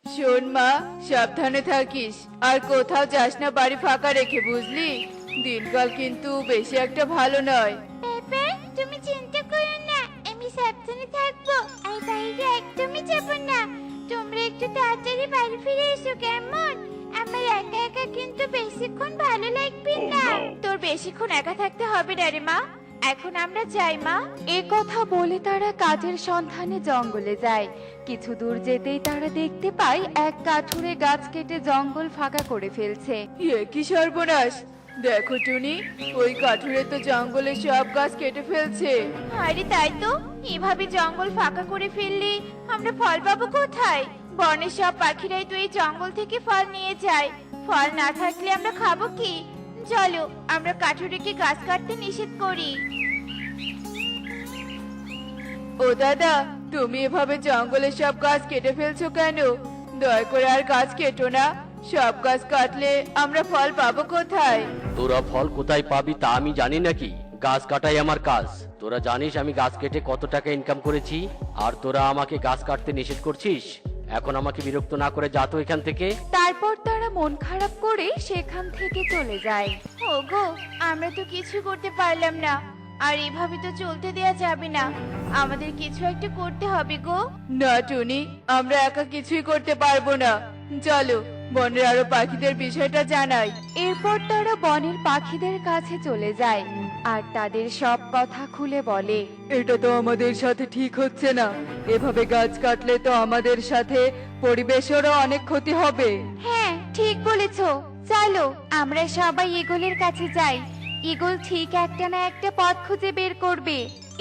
শোন মা, সাবধানে থাকিস আর কোথাও যাস না বাড়ি ফাঁকা রেখে, বুঝলি? দিনকাল কিন্তু বেশি একটা ভালো নয়। বাবা, তুমি চিন্তা করো না, আমি সাবধানে থাকবো আর বাইরে একদমই যাব না। তোমরা একটু তাড়াতাড়ি বাড়ি ফিরে এসো, কেমন? আমার একা একা কিন্তু বেশিক্ষণ ভালো লাগবে না। তোর বেশিক্ষণ একা থাকতে হবে না রে মা, এখন আমরা যাই মা। এ কথা বলে তারা কাঠের সন্ধানে জঙ্গলে যায়। কিছু দূর যেতেই তারা দেখতে পায় এক কাঠুরে গাছ কেটে জঙ্গল ফাঁকা করে ফেলছে। এ কি সর্বনাশ! দেখো টুনি, ওই কাঠুরে তো জঙ্গলে সব গাছ কেটে ফেলছে। আরে তাই তো, এভাবে জঙ্গল ফাঁকা করে ফেললে আমরা ফল পাবো কোথায়? বনের সব পাখিরাই তো এই জঙ্গল থেকে ফল নিয়ে যায়, ফল না থাকলে আমরা খাবো কি? চলো আমরা কাঠুরেকে গাছ কাটতে নিষেধ করি। ও দাদা, তুমি এভাবে জঙ্গলে সব গাছ কেটে ফেলছো কেন? দয়া করে আর গাছ কেটো না। সব গাছ কাটলে আমরা ফল পাবো কোথায়? তোরা ফল কোথায় পাবি তা আমি জানি নাকি? গাছ কাটাই আমার কাজ। তোরা জানিস আমি গাছ কেটে কত টাকা ইনকাম করেছি, আর তোরা আমাকে গাছ কাটতে নিষেধ করছিস? এখন আমাকে বিরক্ত না করে যা তো এখান থেকে। তারপর তারা মন খারাপ করে সেখান থেকে চলে যায়। ওগো, আমরা তো কিছু করতে পারলাম না, আর এভাবে তো চলতে দেয়া যাবে না, আমাদের কিছু একটা করতে হবে গো। না টুনি, আমরা একা কিছুই করতে পারবো না। চলো বনের আরো পাখিদের বিষয়টা জানাই। এরপর তারা বনের পাখিদের কাছে চলে যায় আর তাদের সব কথা খুলে বলে। এটা তো আমাদের সাথে ঠিক হচ্ছে না। এভাবে গাছ কাটলে তো আমাদের সাথে পরিবেশেরও অনেক ক্ষতি হবে। হ্যাঁ, ঠিক বলেছো। চলো আমরা সবাই ঈগলের কাছে যাই। ঈগল ঠিক একটা না একটা পথ খুঁজে বের করবে।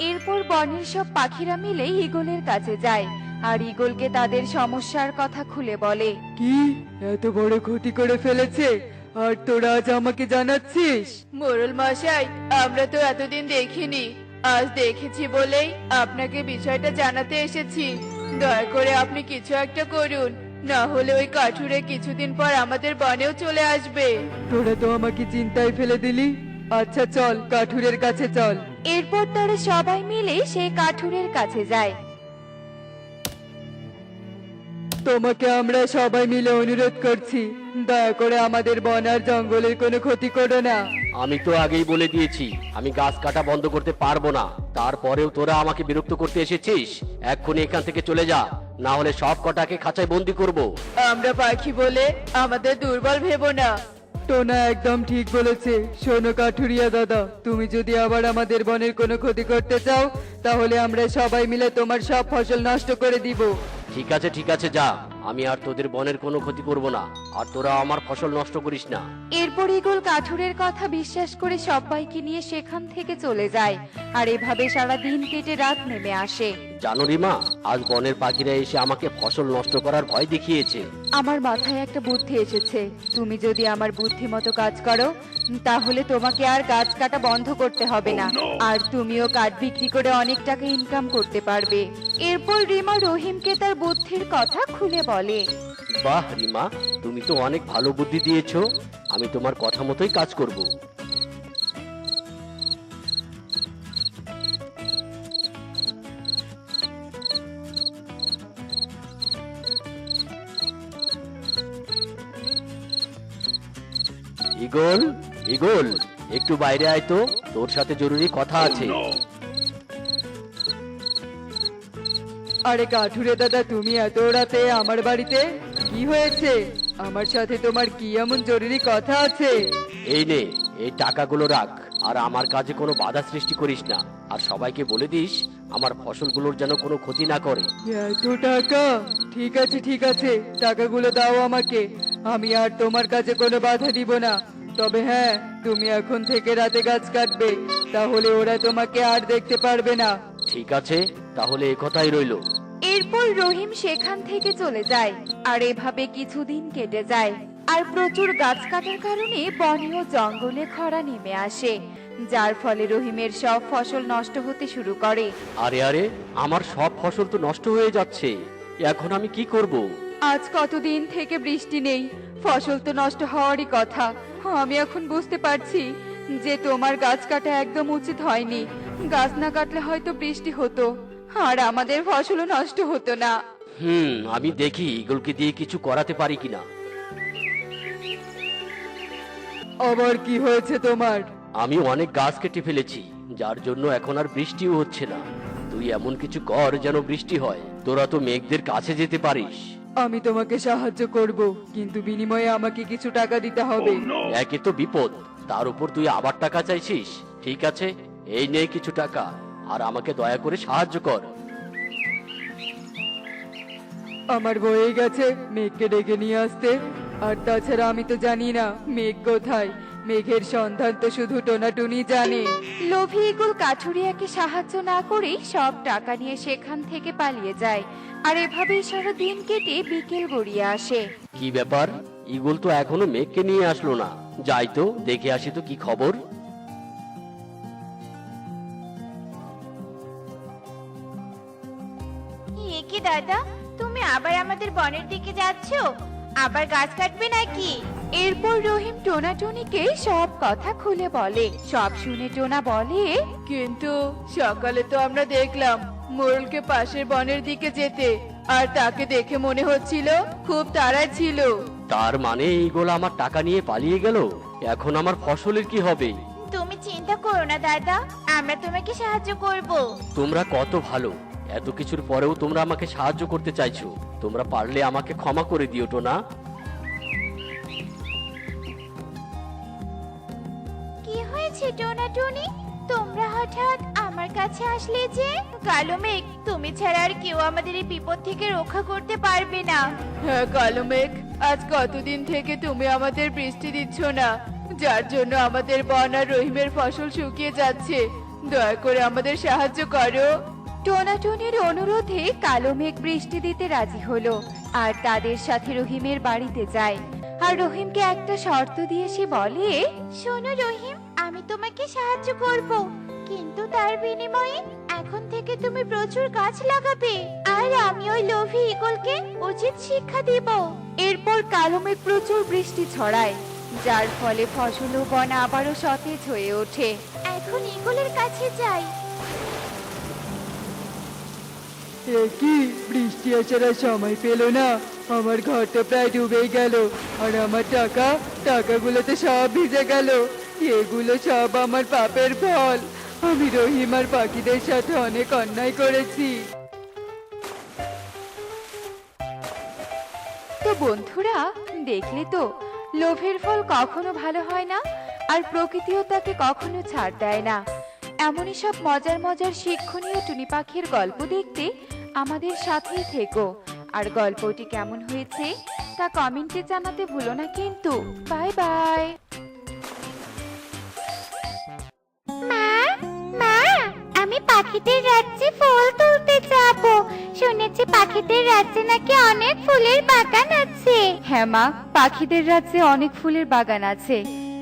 এরপর বনের সব পাখিরা মিলে ঈগলের কাছে যায় আর ঈগলকে তাদের সমস্যার কথা খুলে বলে। কি এত বড় ক্ষতি করে ফেলেছে, আর তোরা আজ আমাকে জানাচ্ছিস? মোরল মশাই, আমরা তো এতদিন দেখিনি, আজ দেখেছি বলেই আপনাকে বিষয়টা জানাতে এসেছি। দয়া করে আপনি কিছু একটা করুন, না হলে ওই কাঠুরে কিছুদিন পর আমাদের বনেও চলে আসবে। তোরা তো আমাকে চিন্তায় ফেলে দিলি। আচ্ছা চল, কাঠুরের কাছে চল। এরপর তারা সবাই মিলে সেই কাঠুরের কাছে যায়। তোমাকে আমরা সবাই মিলে অনুরোধ করছি, দয়া করে আমাদের বন আর জঙ্গলের কোনো ক্ষতি করো না। আমি তো আগেই বলে দিয়েছি আমি গাছ কাটা বন্ধ করতে পারবো না। তারপরেও তোরা আমাকে বিরক্ত করতে এসেছিস। এক্ষুনি এখান থেকে চলে যা, না হলে সব কটাকে খাঁচায় বন্দি করব। আমরা পাখি বলে আমাদের দুর্বল ভেবো না। টোনা একদম ঠিক বলেছে। শোনো কাঠুরিয়া দাদা, তুমি যদি আবার আমাদের বনের কোনো ক্ষতি করতে চাও, তাহলে আমরা সবাই মিলে তোমার সব ফসল নষ্ট করে দিব। ঠিক আছে যা, আমি আর তোদের বনের কোনো ক্ষতি করব না, আর তোরা আমার ফসল নষ্ট করিস না। এরপর ঈগল কাঠুরের কথা বিশ্বাস করে সবাইকে নিয়ে সেখান থেকে চলে যায় আর এভাবে সারা দিন কেটে রাত নেমে আসে। জানো রিমা, আজ বনের পাখিরা এসে আমাকে ফসল নষ্ট করার ভয় দেখিয়েছে। আমার মাথায় একটা বুদ্ধি এসেছে। তুমি যদি আমার বুদ্ধি মতো কাজ করো, তাহলে তোমাকে আর গাছ কাটা বন্ধ করতে হবে না, আর তুমিও কাঠ বিক্রি করে অনেক টাকা ইনকাম করতে পারবে। এরপর রিমা রহিমকে তার বুদ্ধির কথা খুলে বলে। বাহ রিমা, তুমি তো অনেক ভালো বুদ্ধি দিয়েছো। আমি তোমার কথা মতোই কাজ করব। ঈগল, ঈগল, একটু বাইরে আয় তো, তোর সাথে জরুরি কথা আছে। আরে কাঠুরে দাদা, তুমি এত রাতে আমার বাড়িতে? কি হয়েছে? আমার সাথে তোমার কি এমন জরুরি কথা আছে? এই নে, এই টাকাগুলো রাখ, আর আমার কাজে কোনো বাধা সৃষ্টি করিস না, আর সবাইকে বলে দিস আমার ফসলগুলোর যেন কোনো ক্ষতি না করে। এত টাকা? ঠিক আছে, টাকাগুলো দাও আমাকে। আমি আর তোমার কাছে কোনো বাধা দিব না। তবে হ্যাঁ, তুমি এখন থেকে রাতে গাছ কাটবে, তাহলে ওরা তোমাকে আর দেখতে পারবে না। ঠিক আছে, তাহলে একথাই রইলো। এরপর রহিম সেখান থেকে চলে যায় আর এভাবে কিছুদিন কেটে যায়। আর প্রচুর গাছ কাটার কারণে বনে ও জঙ্গলে খরা নেমে আসে, যার ফলে রহিমের সব ফসল নষ্ট হতে শুরু করে। আরে আমার সব ফসল তো নষ্ট হয়ে যাচ্ছে, এখন আমি কি করব? আজ কতদিন থেকে বৃষ্টি নেই, ফসল তো নষ্ট হওয়ারই কথা। আমি এখন বুঝতে পারছি যে তোমার গাছ কাটা একদম উচিত হয়নি। গাছ না কাটলে হয়তো বৃষ্টি হতো আর আমাদের ফসলও নষ্ট হতো না। আমি দেখি ইগলকে দিয়ে কিছু করাতে পারি কিনা। আবার কি হয়েছে তোমার? আমি অনেক গাছ কেটে ফেলেছি, যার জন্য এখন আর বৃষ্টিও হচ্ছে না। তুই এমন কিছু কর যেন বৃষ্টি হয়। তোরা তো মেঘদের কাছে যেতে পারিস। আমি তোমাকে সাহায্য করব, কিন্তু বিনিময়ে আমাকে কিছু টাকা দিতে হবে। একে তো বিপদ, তার উপর তুই আবার টাকা চাইছিস। ঠিক আছে, এই নে কিছু টাকা, আর আমাকে দয়া করে সাহায্য কর। আমার বয়ে গেছে মেঘকে ডেকে নিয়ে আসতে, আর তাছাড়া আমি তো জানি না মেঘ কোথায়। মেঘের সন্ধান তো শুধু টোনাটুনি জানে। লোভী ইগল কাঠুরিয়াকে সাহায্য না করে সব টাকা নিয়ে সেখান থেকে পালিয়ে যায়। আর এভাবেই সারা দিন কেটে বিকেল গড়িয়ে আসে। কি ব্যাপার, ইগল তো এখনো মেঘকে নিয়ে আসলো না। যাই তো দেখে আসি তো কি খবর। এ কি দাদা, তুমি আবার আমাদের বনের দিকে যাচ্ছো? আবার গাছ কাটবে নাকি? এরপর রহিম টোনাটুনিকে সব কথা খুলে বলে। সব শুনে টোনা বলে, কিন্তু সকালে তো আমরা দেখলাম মোরলকে পাশের বনের দিকে যেতে, আর তাকে দেখে মনে হচ্ছিল খুব তাড়ায় ছিল। তার মানে ইগল আমার টাকা নিয়ে পালিয়ে গেল। এখন আমার ফসলের কি হবে? তুমি চিন্তা করো না দাদা, আমরা তোমাকে সাহায্য করব। তোমরা কত ভালো, এত কিছুর পরেও তোমরা আমাকে সাহায্য করতে চাইছো। তোমরা পারলে আমাকে ক্ষমা করে দিও টোনা। কি হয়েছে টোনাটুনি, তোমরা হঠাৎ আমার কাছে আসলে যে? কালো মেঘ, তুমি ছাড়া আর কেউ আমাদের এই বিপদ থেকে রক্ষা করতে পারবে না। হ্যাঁ কালো মেঘ, আজ কতদিন থেকে তুমি আমাদের বৃষ্টি দিচ্ছ না, যার জন্য আমাদের বন আর রহিমের ফসল শুকিয়ে যাচ্ছে। দয়া করে আমাদের সাহায্য করো। টোনাটুনির অনুরোধে কালো মেঘ বৃষ্টি দিতে রাজি হলো, আর তাদের সাথে রহিমের বাড়িতে যায়। আর রহিমকে একটা শর্ত দিয়ে সে বলে, শোনো রহিম, আমি তোমাকে সাহায্য করব, কিন্তু তার বিনিময়ে এখন থেকে তুমি প্রচুর গাছ লাগাবে, আর আমি ওই লোভী ইগলকে উচিত শিক্ষা দিব। এরপর কালো মেঘ প্রচুর বৃষ্টি ছড়ায়, যার ফলে ফসল ও বন আবারও সতেজ হয়ে ওঠে। এখন ইগলের কাছে যাই। এ কি, বৃষ্টি আসার আর সময় পেল না, আমার ঘরটা প্রায় ডুবেই গেল। আর আমার টাকাগুলো তো সব ভিজে গেল। এগুলো সব আমার পাপের ফল। আমি রহিম আর পাখিদের সাথে অনেক অন্যায় করেছি। তো বন্ধুরা, দেখলে তো লোভের ফল কখনো ভালো হয় না, আর প্রকৃতিও তাকে কখনো ছাড় দেয় না। এমনই সব মজার মজার শিক্ষণীয় টুনি পাখির গল্প দেখতে আমাদের সাথেই থেকো। আর গল্পটি কেমন হয়েছে তা কমেন্টে জানাতে ভুলো না কিন্তু। Bye bye. মা, মা, আমি পাখিদের রাজ্যে ফুল তুলতে যাব। শুনেছি পাখিদের রাজ্যে নাকি অনেক ফুলের বাগান আছে। হ্যাঁ মা, পাখিদের রাজ্যে অনেক ফুলের বাগান আছে।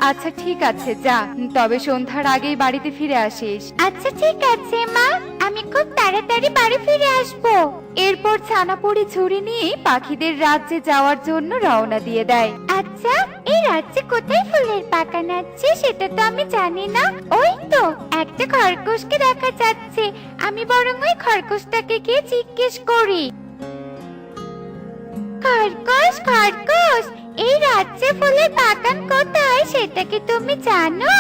আচ্ছা ঠিক আছে, যা, তবে সন্ধ্যার আগেই বাড়িতে ফিরে আসিস। আচ্ছা ঠিক আছে মা, আমি খুব তাড়াতাড়ি বাড়ি ফিরে আসবো। এরপর ছানাপুরি ঝুড়ি নিয়ে পাখিদের রাজ্যে যাওয়ার জন্য রওনা দিয়ে দেয়। আচ্ছা, এই রাজ্যে কোথায় ফুলের বাগান আছে সেটা তো আমি জানি না। ওই তো একটা খরগোশকে দেখা যাচ্ছে, আমি বরং ওই খরগোশটাকে গিয়ে জিজ্ঞেস করি। খরগোশ, খরগোশ, এই রাজ্যে ফুলের বাগান কোথায় সেটা কি তুমি জানো?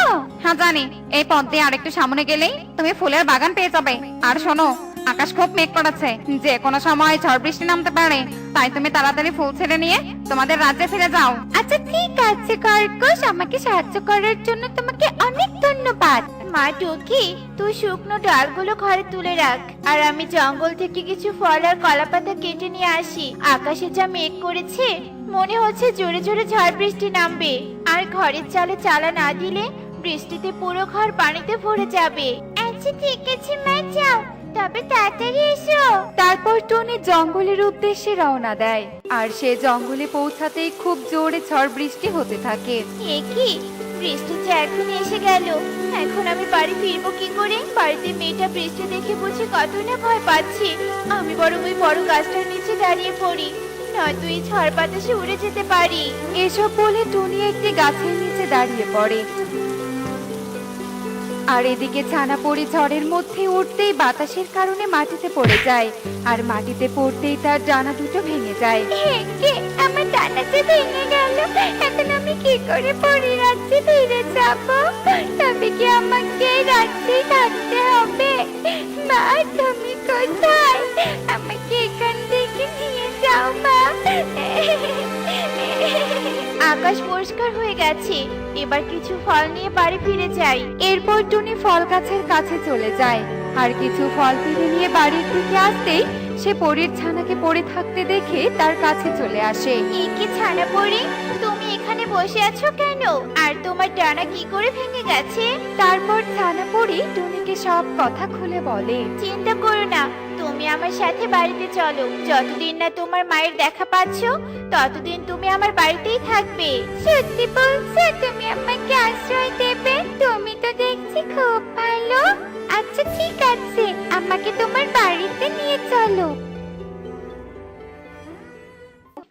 হ্যাঁ জানি, এই পথ দিয়ে আরেকটু সামনে গেলেই তুমি ফুলের বাগান পেয়ে যাবে। আর শোনো, আকাশ খুব মেঘ করেছে, যে কোনো সময় ঝড় বৃষ্টি নামতে পারে, তাই তুমি তাড়াতাড়ি ফুল ছেড়ে নিয়ে তোমাদের রাজ্যে ফিরে যাও। আচ্ছা ঠিক আছে খরগোশ, আমাকে সাহায্য করার জন্য তোমাকে অনেক ধন্যবাদ। মা টুকি, তুই শুকনো ডালগুলো ঘরে তুলে রাখ, আর আমি জঙ্গল থেকে কিছু ফল আর কলাপাতা কেটে নিয়ে আসি। আকাশে যা মেঘ করেছে, মনে হচ্ছে জোরে জোরে ঝড় বৃষ্টি নামবে, আর ঘরের চালে চালা না দিলে বৃষ্টিতে পুরো ঘর পানিতে ভরে যাবে। আচ্ছা ঠিক আছে মা, যাও, তবে তাড়াতাড়ি এসো। তারপর টনি জঙ্গলের উদ্দেশ্যে রওনা দেয়, আর সে জঙ্গলে পৌঁছাতেই খুব জোরে ঝড় বৃষ্টি হতে থাকে। এ কি, বৃষ্টি যে এখন এসে গেল, এখন আমি বাড়ি ফিরবো কি করে? বাড়িতে মেয়েটা বৃষ্টি দেখে বুঝি কত না ভয় পাচ্ছি। আমি বরং ওই বড় গাছটার নিচে দাঁড়িয়ে পড়ি, নয়তো এই ঝড় বাতাসে উড়ে যেতে পারি। এসব বলে টনি একটি গাছের নিচে দাঁড়িয়ে পড়ে। আর এদিকে ছানাপরি ঝড়ের মধ্যে উঠতেই বাতাসের কারণে মাটিতে পড়ে যায়, আর মাটিতে পড়তেই তার ডানা দুটো ভেঙে যায়। কে আমার ডানা যে ভেঙে গেল, এখন আমি কি করে পরি রাজ্যে ফিরে যাব? তবে কি আমাকে রাজ্যে থাকতে হবে? মা তুমি কোথায়? আমাকে এখান থেকে নিয়ে যাও মা। আকাশ পরিষ্কার হয়ে গেছে, এবার কিছু ফল নিয়ে বাড়ি ফিরে যাই। এরপর টুনি ফল গাছের কাছে চলে যায়, আর কিছু ফল পেড়ে নিয়ে বাড়ির দিকে আসতেই সে পরীর ছানাকে পড়ে থাকতে দেখে তার কাছে চলে আসে। এই কি ছানা পরি, তুমি এখানে বসে আছো কেন? আর তোমার ডানা কি করে ভেঙে গেছে? তারপর ছানাপরি টুনিকে সব কথা খুলে বলে। চিন্তা করো না, তুমি আমার সাথে বাড়িতে চলো। যতদিন না তোমার মায়ের দেখা পাচ্ছ, ততদিন তুমি আমার বাড়িতেই থাকবে। সত্যি বলছো? তুমি আমাকে আশ্রয় দেবে? তুমি তো দেখছি খুব ভালো। আচ্ছা ঠিক আছে, আমাকে তোমার বাড়িতে নিয়ে চলো।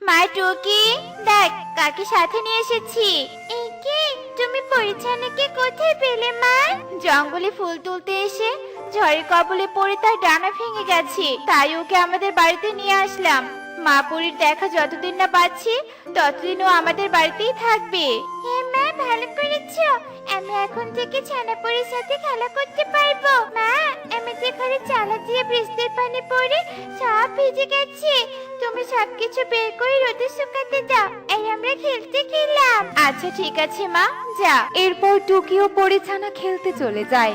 মা টুকি, দেখ কাকে সাথে নিয়ে এসেছি। এই কি, তুমি পরিচ্ছন্নকে কোথায় পেলে মা? জঙ্গলে ফুল তুলতে এসে ঝড়ের কবলে পড়ে তার ডানা ভেঙে গেছে, তাই ওকে আমাদের বাড়িতে নিয়ে আসলাম। মা পরীর দেখা যতদিন না পাচ্ছি, ততদিন ও আমাদের বাড়িতেই থাকবে। হ্যাঁ মা, ভালো করেছো। আমি এখন থেকে ছানাপরির সাথে খেলা করতে পারবো। মা, আমি যে ঘরে চালা দিয়ে বৃষ্টির পানি পড়ে সব ভিজে গেছে, তুমি সবকিছু বের করে রোদে শুকাতে দাও, এই আমরা খেলতে গেলাম। আচ্ছা ঠিক আছে মা, যা। এরপর টুকিও পরী ছানা খেলতে চলে যায়।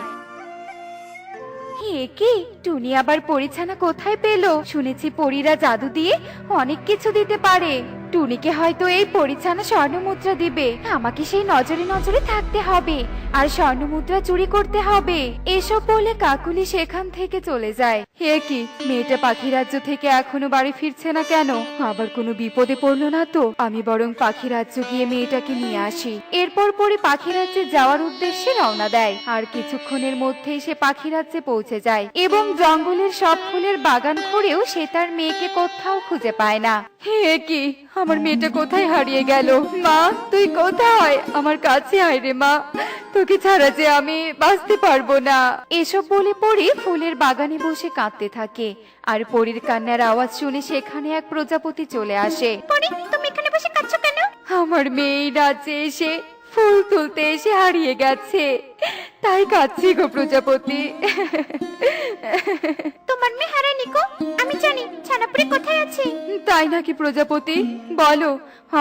হে কি, টুনি আবার পরিছানা কোথায় পেল? শুনেছি পরীরা জাদু দিয়ে অনেক কিছু দিতে পারে। টুনিকে হয়তো এই পরিছানা স্বর্ণমুদ্রা দিবে। আমাকে সেই নজরে নজরে থাকতে হবে আর স্বর্ণমুদ্রা চুরি করতে হবে। এসব বলে কাকুলি সেখান থেকে চলে যায়। হে কি, মেয়েটা পাখি রাজ্য থেকে এখনো বাড়ি ফিরছে না কেন? আবার কোনো বিপদে পড়লো না তো? আমি বরং পাখি রাজ্য গিয়ে মেয়েটাকে নিয়ে আসি। এরপর পরে পাখি রাজ্যে যাওয়ার উদ্দেশ্যে রওনা দেয়, আর কিছুক্ষণের মধ্যেই সে পাখি রাজ্যে পৌঁছে যায় এবং জঙ্গলের সব ফুলের বাগান ঘুরেও সে তার মেয়েকে কোথাও খুঁজে পায় না। হে কি, আমার মেয়েটা কোথায় হারিয়ে গেল? মা, তুই কোথায়? আমার কাছে আয় রে মা, তোকে ছাড়া যে আমি বাঁচতে পারবো না। এসব বলে পরি ফুলের বাগানে বসে কাঁদতে থাকে, আর পরীর কান্নার আওয়াজ শুনে সেখানে এক প্রজাপতি চলে আসে। পরি, তুমি এখানে বসে কাঁদছো কেন? আমার মেয়ে এই রাজ্যে এসে ফুল তুলতে এসে হারিয়ে গেছে, তাই কাঁদছি গো প্রজাপতি। তোমার মেয়ে হারায়নি গো, আমি জানি। ছানাপরি কোথায় আছে? তাই নাকি প্রজাপতি? বলো,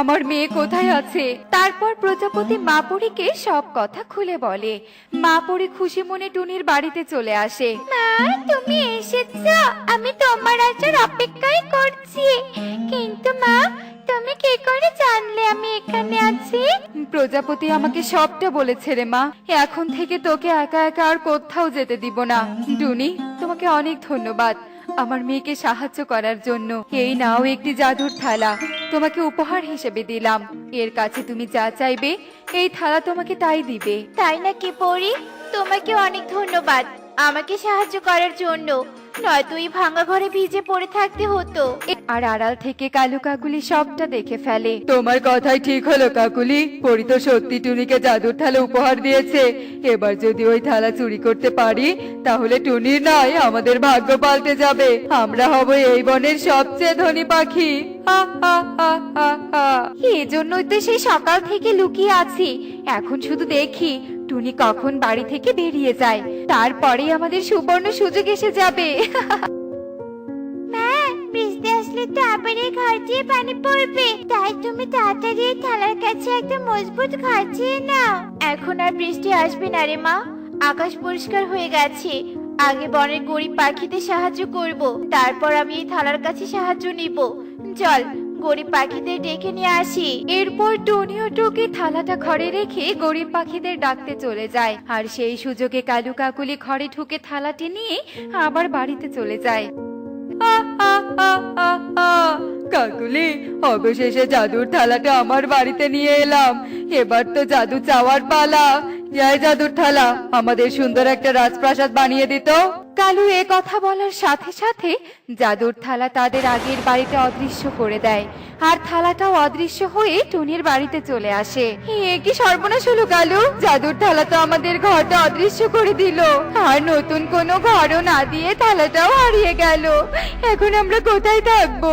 আমার মেয়ে কোথায় আছে? তারপর প্রজাপতি মা পরীকে সব কথা খুলে বলে। মা পরী খুশি মনে টুনির বাড়িতে চলে আসে। মা, তুমি এসেছো, আমি তোমার আসার অপেক্ষাই করছি। কিন্তু মা, তুমি কি করে জানলে আমি এখানে আছি? প্রজাপতি আমাকে সবটা বলেছে রে মা। এখন থেকে তোকে একা একা আর কোথাও যেতে দিব না। টুনি, তোমাকে অনেক ধন্যবাদ আমার মেয়েকে সাহায্য করার জন্য। এই নাও একটি জাদুর থালা, তোমাকে উপহার হিসেবে দিলাম। এর কাছে তুমি যা চাইবে এই থালা তোমাকে তাই দিবে। তাই নাকি পরি? তোমাকে অনেক ধন্যবাদ আমাকে সাহায্য করার জন্য, নয়তো এই ভাঙা ঘরে ভিজে পড়ে থাকতে হতো। আর আড়াল থেকে কালু কাকুলি সবটা দেখে ফেলে। তোমার কথাই ঠিক হলো কাকুলি, পরি তো সত্যি টুনিকে জাদুর থালা উপহার দিয়েছে। এবার যদি ওই থালা চুরি করতে পারি, তাহলে টুনির নয় আমাদের ভাগ্য পাল্টে যাবে। আমরা হব এই বনের সবচেয়ে ধনী পাখি। এজন্যই তো সেই সকাল থেকে লুকিয়ে আছি। এখন শুধু দেখি টুনি কখন বাড়ি থেকে বেরিয়ে যায়, তারপরে আমাদের সুবর্ণ সুযোগ এসে যাবে। মা, বৃষ্টি আসলে তো আবার এই ঘর দিয়ে পানি পড়বে, তাই তুমি তাড়াতাড়ি এই থালার কাছে একটা মজবুত ঘর চেয়ে নাও। এখন আর বৃষ্টি আসবে না রে মা, আকাশ পরিষ্কার হয়ে গেছে। আগে বনের গরিব পাখিদের সাহায্য করব, তারপর আমি এই থালার কাছে সাহায্য নিব। চল, গরিব পাখিদের ডেকে নিয়ে আসি। এরপর টনি ও টুকি থালাটা ঘরে রেখে গরিব পাখিদের ডাকতে চলে যায়, আর সেই সুযোগে কালু কাকুলি ঘরে ঢুকে থালাটি নিয়ে আবার বাড়িতে চলে যায়। কাকুলি, অবশেষে জাদুর থালাটা আমার বাড়িতে নিয়ে এলাম। এবার তো জাদু চাওয়ার পালা। জয় জাদুর থালা, আমাদের সুন্দর একটা রাজপ্রাসাদ বানিয়ে দিত। কালু এ কথা বলার সাথে সাথে জাদুর থালা তাদের আগের বাড়িতে অদৃশ্য করে দেয় আর থালাটাও অদৃশ্য হয়ে টুনির বাড়িতে চলে আসে। এ কি সর্বনাশ হলো কালু, জাদুর থালা তো আমাদের ঘরটা অদৃশ্য করে দিল আর নতুন কোনো ঘরও না দিয়ে থালাটাও হারিয়ে গেল। এখন আমরা কোথায় থাকবো?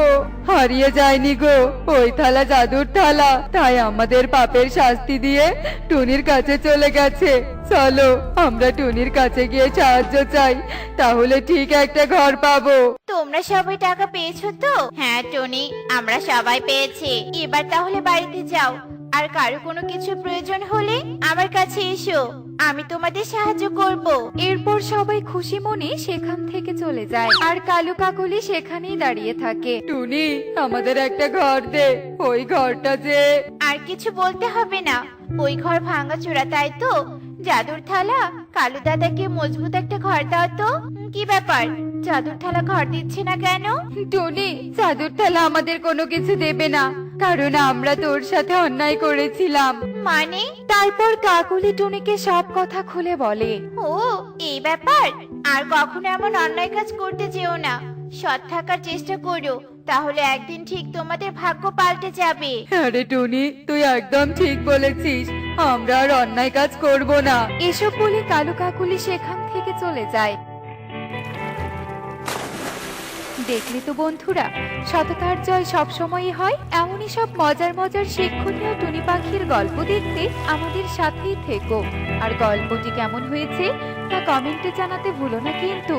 হারিয়ে যায়নি গো, ওই থালা জাদুর থালা, তাই আমাদের পাপের শাস্তি দিয়ে টুনির কাছে চলে গেছে। চলো আমরা টুনির কাছে গিয়ে সাহায্য চাই, তাহলে ঠিক একটা ঘর পাবো। তোমরা সবাই টাকা পেয়েছো তো? হ্যাঁ টনি, আমরা সবাই পেয়েছি। এবার তাহলে বাড়িতে যাও, আর কারো কোনো কিছু প্রয়োজন হলে আমার কাছে এসো, আমি তোমাদের সাহায্য করব। এরপর সবাই খুশি মনে সেখান থেকে চলে যায় আর কালু কাকলি সেখানেই দাঁড়িয়ে থাকে। টুনি, আমাদের একটা ঘর দে, ওই ঘরটা যে। আর কিছু বলতে হবে না, ওই ঘর ভাঙাচোরা, তাই তো? জাদুর থালা, কালু দাদাকে মজবুত একটা ঘর দাও তো। কি ব্যাপার, জাদুর থালা ঘর দিচ্ছে না কেন? টনি, জাদুর থালা আমাদের কোনো কিছু দেবে না, কারণ আমরা তোর সাথে অন্যায় করেছিলাম। মানে? তারপর কাকুলি টুনিকে সব কথা খুলে বলে। ও, এই ব্যাপার। আর কখনো এমন অন্যায় কাজ করতে যেও না, সৎ থাকার চেষ্টা করো, তাহলে একদিন ঠিক তোমাদের ভাগ্য পাল্টে যাবে। আরে টুনি, তুই একদম ঠিক বলেছিস, আমরা আর অন্যায় কাজ করব না। এসব বলে কালু কাকুলি সেখান থেকে চলে যায়। দেখলি তো বন্ধুরা, সততার জয় সবসময়ই হয়। এমনই সব মজার মজার শিক্ষণীয় টুনি পাখির গল্প দেখতে আমাদের সাথেই থেকো। আর গল্পটি কেমন হয়েছে তা কমেন্টে জানাতে ভুলো না কিন্তু।